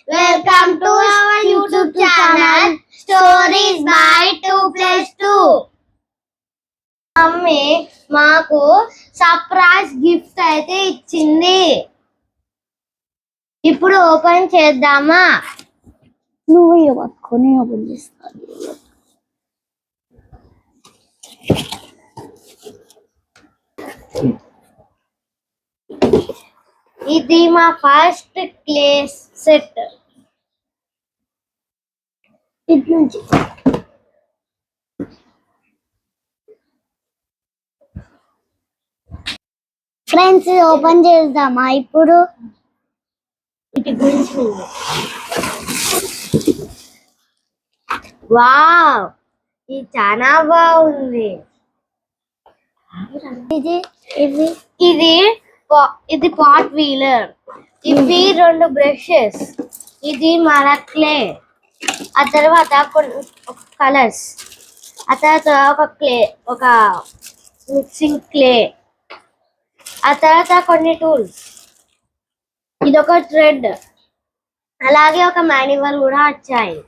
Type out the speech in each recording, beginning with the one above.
Welcome to our YouTube channel Stories by 2+2. Mummy మాకు surprise gift అయితే ఇచ్చింది. ఇప్పుడు ఓపెన్ చేద్దామా? నువ్వు పట్టుకొని ఓపెన్ చేస్తాను. ఇది మా ఫస్ట్ క్లే సెట్. ఇటు నుంచి ఫ్రెండ్స్ ఓపెన్ చేద్దామా ఇప్పుడు? వీటి గురించి వావ్, ఇది చాలా బాగుంది. ఇది ఇవి ఇది ఇది పాట్ వీలర్. ఇవి 2 బ్రషెస్. ఇది మన క్లే. ఆ తర్వాత కొన్ని కలర్స్. ఆ తర్వాత ఒక మిక్సింగ్ క్లే. ఆ తర్వాత కొన్ని టూల్స్. ఇది ఒక థ్రెడ్. అలాగే ఒక మాన్యువల్ కూడా వచ్చాయి.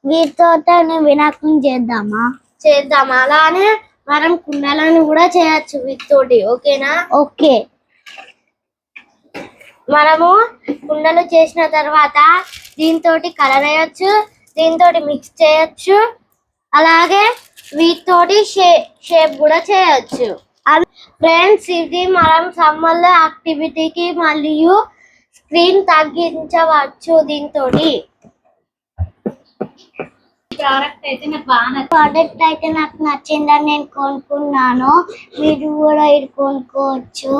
వీటితోనే వినాయకుని చేద్దామా? అలానే మనం కుండలను కూడా చేయొచ్చు వీటితోటి. ఓకేనా? ఓకే. మనము కుండలు చేసిన తర్వాత దీంతో కలర్ వేయచ్చు, దీంతో మిక్స్ చేయొచ్చు, అలాగే వీటితోటి షేప్ కూడా చేయొచ్చు. ఫ్రెండ్స్, ఇది మనం సమ్మర్ లో యాక్టివిటీకి మరియు స్క్రీన్ తగ్గించవచ్చు దీంతో. ప్రోడక్ట్ అయితే నాకు నచ్చిందని నేను కొనుక్కున్నాను. మీరు కూడా ఇది కొనుక్కోవచ్చు.